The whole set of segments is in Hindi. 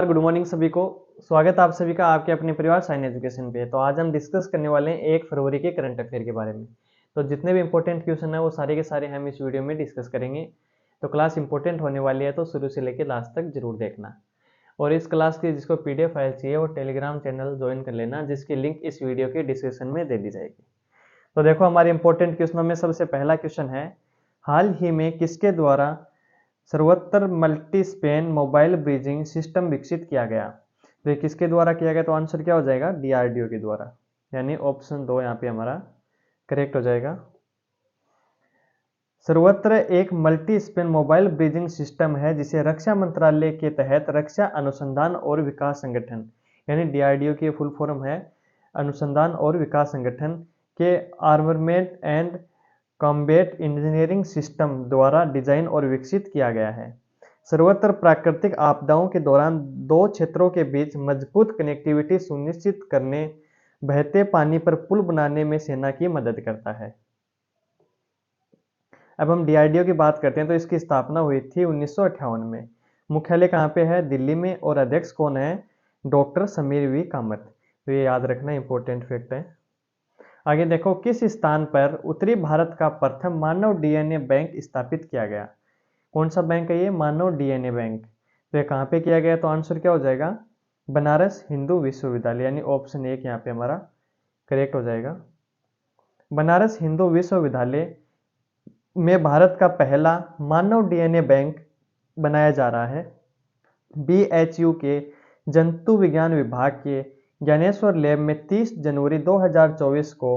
गुड मॉर्निंग सभी को। स्वागत है आप सभी का आपके अपने परिवार साइन एजुकेशन पे। तो आज हम डिस्कस करने वाले हैं 1 फरवरी के करंट अफेयर के बारे में। तो जितने भी इंपॉर्टेंट क्वेश्चन है वो सारे के सारे हम इस वीडियो में डिस्कस करेंगे। तो क्लास इंपॉर्टेंट होने वाली है, तो शुरू से लेकर लास्ट तक जरूर देखना। और इस क्लास की जिसको पीडीएफ फाइल चाहिए वो टेलीग्राम चैनल ज्वाइन कर लेना, जिसकी लिंक इस वीडियो के डिस्क्रिप्शन में दे दी जाएगी। तो देखो हमारे इंपॉर्टेंट क्वेश्चनों में सबसे पहला क्वेश्चन है, हाल ही में किसके द्वारा सर्वत्र multi Spain mobile bridging system विकसित किया गया? तो ये किसके द्वारा किया गया? तो आंसर क्या हो जाएगा? डीआरडीओ के द्वारा, यानी ऑप्शन 2 यहाँ पे हमारा करेक्ट हो जाएगा। सर्वत्र एक multi Spain mobile bridging system है जिसे रक्षा मंत्रालय के तहत रक्षा अनुसंधान और विकास संगठन, यानी डीआरडीओ की फुल फॉर्म है अनुसंधान और विकास संगठन के आर्मरमेंट एंड कॉम्बैट इंजीनियरिंग सिस्टम द्वारा डिजाइन और विकसित किया गया है। सर्वत्र प्राकृतिक आपदाओं के दौरान दो क्षेत्रों के बीच मजबूत कनेक्टिविटी सुनिश्चित करने, बहते पानी पर पुल बनाने में सेना की मदद करता है। अब हम डीआरडीओ की बात करते हैं, तो इसकी स्थापना हुई थी 1958 में। मुख्यालय कहाँ पे है? दिल्ली में। और अध्यक्ष कौन है? Doctor Sameer V Kamat. तो ये याद रखना इंपॉर्टेंट फैक्ट है। आगे देखो, किस स्थान पर उत्तरी भारत का प्रथम मानव डीएनए बैंक स्थापित किया गया? कौन सा बैंक है ये? मानव डीएनए बैंक। तो ये कहाँ पे किया गया? तो आंसर क्या हो जाएगा? बनारस हिंदू विश्वविद्यालय, यानी ऑप्शन 1 यहाँ पे हमारा करेक्ट हो जाएगा। बनारस हिंदू विश्वविद्यालय में भारत का पहला मानव डीएनए बैंक बनाया जा रहा है। बीएचयू के जंतु विज्ञान विभाग के ज्ञानेश्वर लैब में 30 जनवरी 2024 को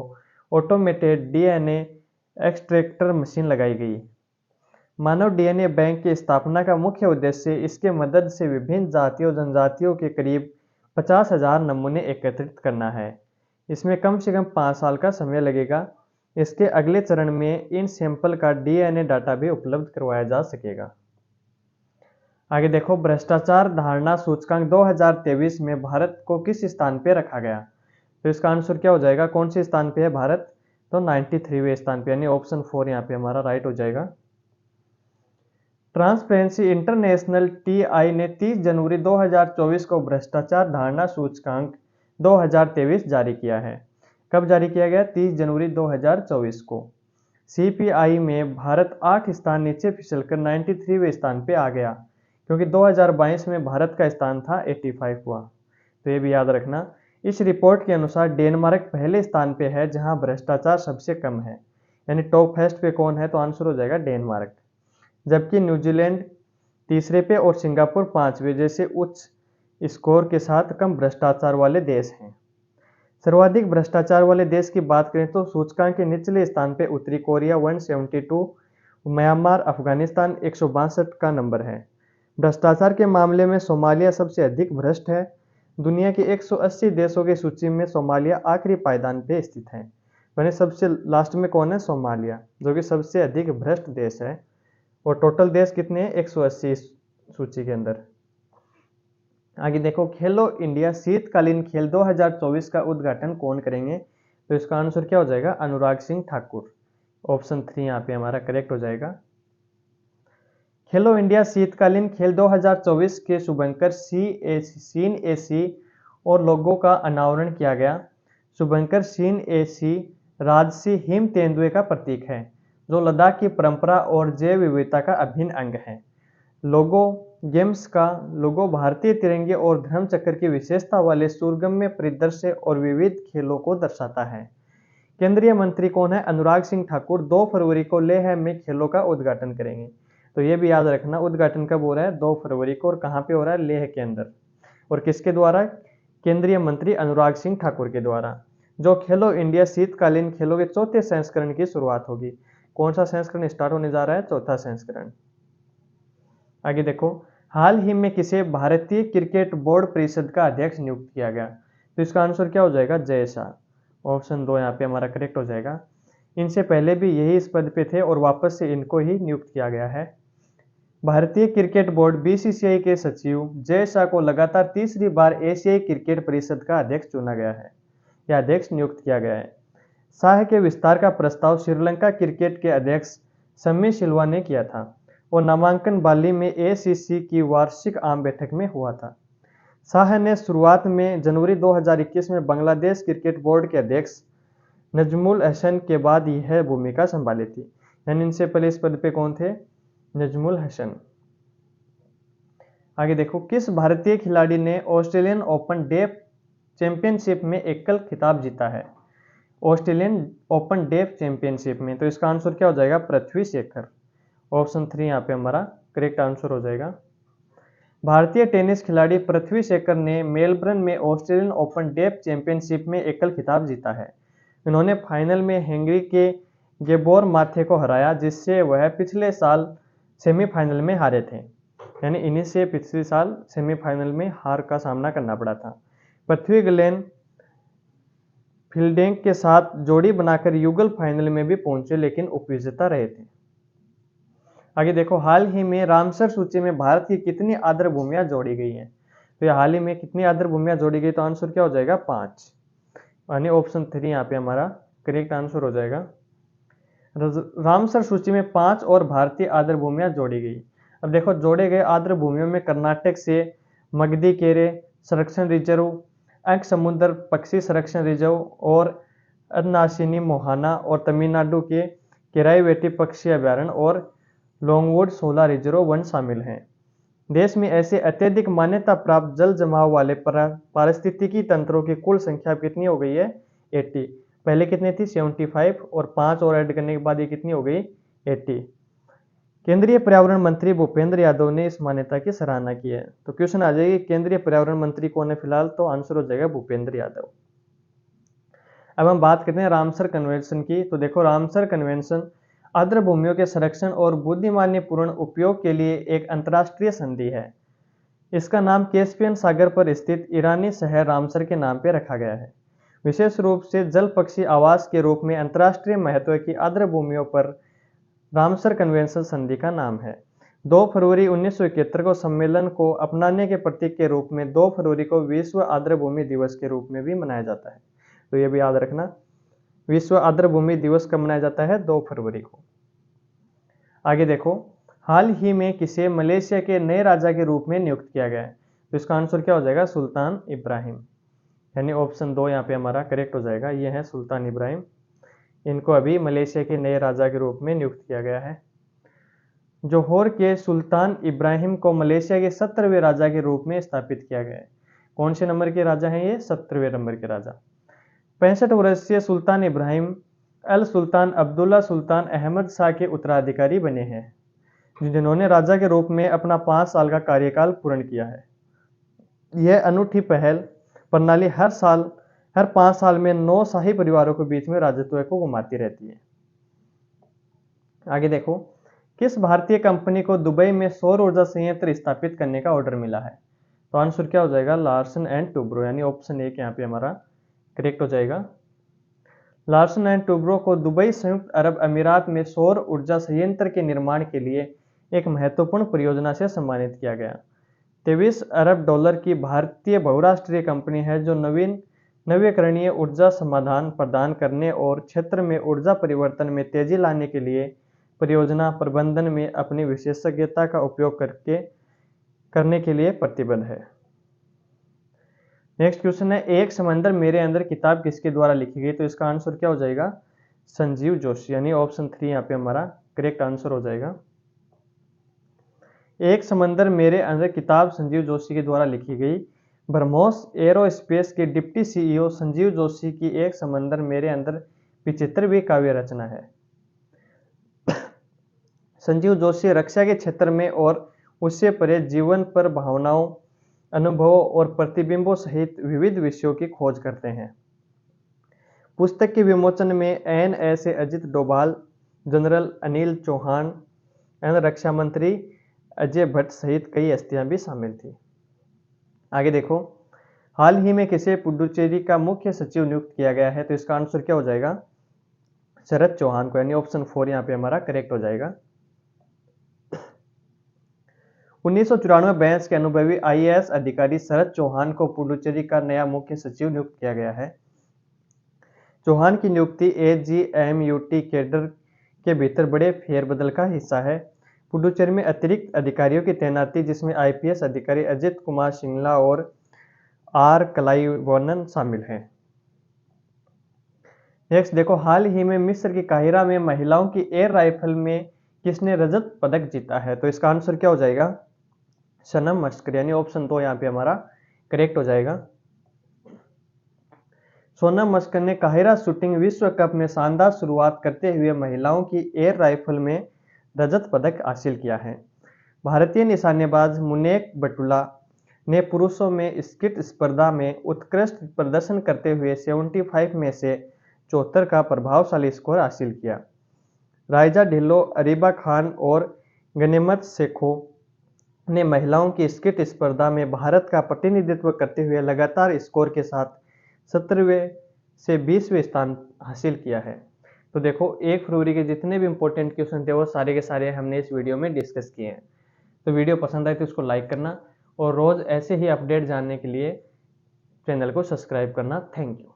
ऑटोमेटेड डीएनए एक्सट्रैक्टर मशीन लगाई गई। मानव डीएनए बैंक की स्थापना का मुख्य उद्देश्य इसके मदद से विभिन्न जातियों जनजातियों के करीब 50,000 नमूने एकत्रित करना है। इसमें कम से कम 5 साल का समय लगेगा। इसके अगले चरण में इन सैंपल का डीएनए डाटा भी उपलब्ध करवाया जा सकेगा। आगे देखो, भ्रष्टाचार धारणा सूचकांक 2023 में भारत को किस स्थान पे रखा गया? तो इसका आंसर क्या हो जाएगा? कौन से स्थान पे है भारत? तो 93वें स्थान पे, यानी ऑप्शन 4 यहाँ पे हमारा राइट हो जाएगा। ट्रांसपेरेंसी इंटरनेशनल टीआई ने 30 जनवरी 2024 को भ्रष्टाचार धारणा सूचकांक 2023 जारी किया है। कब जारी किया गया? 30 जनवरी 2024 को। सीपीआई में भारत 8 स्थान नीचे फिसलकर 93वें स्थान पे आ गया, क्योंकि 2022 में भारत का स्थान था 85 हुआ। तो ये भी याद रखना। इस रिपोर्ट के अनुसार डेनमार्क पहले स्थान पे है जहां भ्रष्टाचार सबसे कम है, यानी टॉप फर्स्ट पे कौन है? तो आंसर हो जाएगा डेनमार्क। जबकि न्यूजीलैंड तीसरे पे और सिंगापुर 5वें जैसे उच्च स्कोर के साथ कम भ्रष्टाचार वाले देश हैं। सर्वाधिक भ्रष्टाचार वाले देश की बात करें तो सूचकांक के निचले स्थान पे उत्तरी कोरिया 172, म्यांमार अफगानिस्तान 162 का नंबर है। भ्रष्टाचार के मामले में सोमालिया सबसे अधिक भ्रष्ट है। दुनिया के 180 देशों की सूची में सोमालिया आखिरी पायदान पे स्थित है, यानी सबसे लास्ट में कौन है? सोमालिया, जो कि सबसे अधिक भ्रष्ट देश है। और टोटल देश कितने हैं? 180 सूची के अंदर। आगे देखो, खेलो इंडिया शीतकालीन खेल 2024 का उद्घाटन कौन करेंगे? तो इसका आंसर क्या हो जाएगा? अनुराग सिंह ठाकुर। ऑप्शन 3 यहाँ पे हमारा करेक्ट हो जाएगा। खेलो इंडिया शीतकालीन खेल 2024 के शुभंकर सीन एसी और लोगों का अनावरण किया गया। शुभंकर सीन एसी राजसी हिम तेंदुए का प्रतीक है, जो लद्दाख की परंपरा और जैव विविधता का अभिन्न अंग है। लोगो गेम्स का लोगो भारतीय तिरंगे और धर्म चक्र की विशेषता वाले सुरगम्य परिदृश्य और विविध खेलों को दर्शाता है। केंद्रीय मंत्री कौन है? अनुराग सिंह ठाकुर 2 फरवरी को लेह में खेलों का उद्घाटन करेंगे। तो ये भी याद रखना, उद्घाटन कब हो रहा है? 2 फरवरी को। और कहाँ पे हो रहा है? लेह के अंदर। और किसके द्वारा? केंद्रीय मंत्री अनुराग सिंह ठाकुर के द्वारा। जो खेलो इंडिया शीतकालीन खेलों के चौथे संस्करण की शुरुआत होगी। कौन सा संस्करण स्टार्ट होने जा रहा है? चौथा संस्करण। आगे देखो, हाल ही में किसे भारतीय क्रिकेट बोर्ड परिषद का अध्यक्ष नियुक्त किया गया? तो इसका आंसर क्या हो जाएगा? जय शाह। ऑप्शन 2 यहाँ पे हमारा करेक्ट हो जाएगा। इनसे पहले भी यही इस पद पे थे और वापस से इनको ही नियुक्त किया गया है। भारतीय क्रिकेट बोर्ड बीसीसीआई के सचिव जय शाह को लगातार तीसरी बार एशियाई क्रिकेट परिषद का अध्यक्ष चुना गया है, या अध्यक्ष नियुक्त किया गया है। शाह के विस्तार का प्रस्ताव श्रीलंका क्रिकेट के अध्यक्ष सम्मी सिल्वा ने किया था और नामांकन बाली में एसीसी की वार्षिक आम बैठक में हुआ था। शाह ने शुरुआत में जनवरी 2021 में बांग्लादेश क्रिकेट बोर्ड के अध्यक्ष नजमुल हसन के बाद यह भूमिका संभाली थी। यानी इनसे पहले इस पद पे कौन थे? नजमुल हसन। आगे देखो, किस भारतीय खिलाड़ी ने ऑस्ट्रेलियन ओपन डेफ चैंपियनशिप में एकल खिताब जीता है? ऑस्ट्रेलियन ओपन डेफ चैंपियनशिप में, तो इसका आंसर क्या हो जाएगा? पृथ्वी शेखर। ऑप्शन 3 यहाँ पे हमारा करेक्ट आंसर हो जाएगा। भारतीय टेनिस खिलाड़ी पृथ्वी शेखर ने मेलबर्न में ऑस्ट्रेलियन ओपन डेफ चैंपियनशिप में एकल खिताब जीता है। इन्होंने फाइनल में हंगरी के गेबोर माथे को हराया, जिससे वह पिछले साल सेमीफाइनल में हारे थे। यानी इन्हीं से पिछले साल सेमीफाइनल में हार का सामना करना पड़ा था। पृथ्वी ग्लेन फील्डिंग के साथ जोड़ी बनाकर युगल फाइनल में भी पहुंचे, लेकिन उपविजेता रहे थे। आगे देखो, हाल ही में रामसर सूची में भारत की कितनी आर्द्र भूमियां जोड़ी गई हैं? तो ये हाल ही में कितनी आर्द्र भूमियां जोड़ी गई? तो आंसर क्या हो जाएगा? 5। यानी ऑप्शन 3 यहाँ पे हमारा करेक्ट आंसर हो जाएगा। रामसर सूची में 5 और भारतीय आर्द्र भूमियां जोड़ी गई। अब देखो, जोड़े गए आर्द्र भूमियों में कर्नाटक से मगधी केरे संरक्षण रिजर्व, अंक समुद्र पक्षी संरक्षण रिजर्व और अदनाशिनी मोहाना, और तमिलनाडु के किराईवेटी पक्षी अभ्यारण्य और लॉन्गवुड सोला रिजर्व वन शामिल हैं। देश में ऐसे अत्यधिक मान्यता प्राप्त जल जमाव वाले पारिस्थितिकी तंत्रों की कुल संख्या कितनी हो गई है? 80। पहले कितनी थी? 75, और 5 और ऐड करने के बाद ये कितनी हो गई? 80। केंद्रीय पर्यावरण मंत्री भूपेंद्र यादव ने इस मान्यता की सराहना की है। तो क्वेश्चन आ जाएगी, केंद्रीय पर्यावरण मंत्री कौन है फिलहाल? तो आंसर हो जाएगा भूपेंद्र यादव। अब हम बात करते हैं रामसर कन्वेंशन की। तो देखो, रामसर कन्वेंशन आर्द्र भूमियों के संरक्षण और बुद्धिमानीपूर्ण उपयोग के लिए एक अंतर्राष्ट्रीय संधि है। इसका नाम कैस्पियन सागर पर स्थित ईरानी शहर रामसर के नाम पर रखा गया है। विशेष रूप से जल पक्षी आवास के रूप में अंतर्राष्ट्रीय महत्व की आर्द्र भूमियों पर रामसर कन्वेंशन संधि का नाम है। 2 फरवरी 1971 को सम्मेलन को अपनाने के प्रतीक के रूप में 2 फरवरी को विश्व आर्द्र भूमि दिवस के रूप में भी मनाया जाता है। तो ये भी याद रखना, विश्व आर्द्र भूमि दिवस कब मनाया जाता है? 2 फरवरी को। आगे देखो, हाल ही में किसे मलेशिया के नए राजा के रूप में नियुक्त किया गया है? तो इसका आंसर क्या हो जाएगा? सुल्तान इब्राहिम। यानी ऑप्शन 2 यहाँ पे हमारा करेक्ट हो जाएगा। ये है सुल्तान इब्राहिम। इनको अभी मलेशिया के नए राजा के रूप में नियुक्त किया गया है। जोहोर के सुल्तान इब्राहिम को मलेशिया के 17वें राजा के रूप में स्थापित किया गया है। कौन से नंबर के राजा हैं ये? 17वें नंबर के राजा। 65 वर्षीय सुल्तान इब्राहिम अल सुल्तान अब्दुल्ला सुल्तान अहमद शाह के उत्तराधिकारी बने हैं, जिन्होंने राजा के रूप में अपना 5 साल का कार्यकाल पूर्ण किया है। यह अनूठी पहल प्रणाली हर 5 साल में 9 शाही परिवारों के बीच में राजत्व को घुमाती रहती है। आगे देखो, किस भारतीय कंपनी को दुबई में सौर ऊर्जा संयंत्र स्थापित करने का ऑर्डर मिला है? तो आंसर क्या हो जाएगा? Larsen and Toubro. यानी ऑप्शन 1 यहाँ पे हमारा करेक्ट हो जाएगा। लार्सन एंड टूब्रो को दुबई संयुक्त अरब अमीरात में सौर ऊर्जा संयंत्र के निर्माण के लिए एक महत्वपूर्ण परियोजना से सम्मानित किया गया। 23 अरब डॉलर की भारतीय बहुराष्ट्रीय कंपनी है, जो नवीकरणीय ऊर्जा समाधान प्रदान करने और क्षेत्र में ऊर्जा परिवर्तन में तेजी लाने के लिए परियोजना प्रबंधन में अपनी विशेषज्ञता का उपयोग करने के लिए प्रतिबद्ध है। नेक्स्ट क्वेश्चन है, एक समंदर मेरे अंदर किताब किसके द्वारा लिखी गई? तो इसका आंसर क्या हो जाएगा? संजीव जोशी। यानी ऑप्शन 3 यहाँ पे हमारा करेक्ट आंसर हो जाएगा। एक समंदर मेरे अंदर किताब संजीव जोशी के द्वारा लिखी गई। ब्रह्मोस एरोस्पेस के डिप्टी सीईओ संजीव जोशी की एक समंदर मेरे अंदर 75वीं काव्य रचना है। संजीव जोशी रक्षा के क्षेत्र में और उससे परे जीवन पर भावनाओं, अनुभवों और प्रतिबिंबों सहित विविध विषयों की खोज करते हैं। पुस्तक के विमोचन में NSA अजित डोभाल, जनरल अनिल चौहान एवं रक्षा मंत्री अजय भट्ट सहित कई हस्तियां भी शामिल थी। आगे देखो, हाल ही में किसे पुडुचेरी का मुख्य सचिव नियुक्त किया गया है? तो इसका आंसर क्या हो जाएगा? शरद चौहान को। यानी ऑप्शन 4 यहाँ पे हमारा करेक्ट हो जाएगा। 1994 बैच के अनुभवी IAS अधिकारी शरद चौहान को पुडुचेरी का नया मुख्य सचिव नियुक्त किया गया है। चौहान की नियुक्ति AGMUT कैडर के भीतर बड़े फेरबदल का हिस्सा है। पुडुचेरी में अतिरिक्त अधिकारियों की तैनाती, जिसमें IPS अधिकारी अजित कुमार सिंगला और आर क्लाइवोनन शामिल हैं। नेक्स्ट देखो, हाल ही में मिस्र की काहिरा में महिलाओं की एयर राइफल में किसने रजत पदक जीता है? तो इसका आंसर क्या हो जाएगा? सनम मस्कर, यानी ऑप्शन 2 यहाँ पे हमारा करेक्ट हो जाएगा। सोनम मस्कर ने काहिरा शूटिंग विश्व कप में शानदार शुरुआत करते हुए महिलाओं की एयर राइफल में रजत पदक हासिल किया है। भारतीय निशानेबाज मुनेक बटुला ने पुरुषों में स्किट स्पर्धा में उत्कृष्ट प्रदर्शन करते हुए 75 में से 74 का प्रभावशाली स्कोर हासिल किया। राइजा ढिल्लो, अरीबा खान और गनीमत शेखो ने महिलाओं की स्किट स्पर्धा में भारत का प्रतिनिधित्व करते हुए लगातार स्कोर के साथ 17वें से 20वें स्थान हासिल किया है। तो देखो, 1 फरवरी के जितने भी इंपॉर्टेंट क्वेश्चन थे वो सारे के सारे हमने इस वीडियो में डिस्कस किए हैं। तो वीडियो पसंद आए तो उसको लाइक करना और रोज़ ऐसे ही अपडेट जानने के लिए चैनल को सब्सक्राइब करना। Thank you.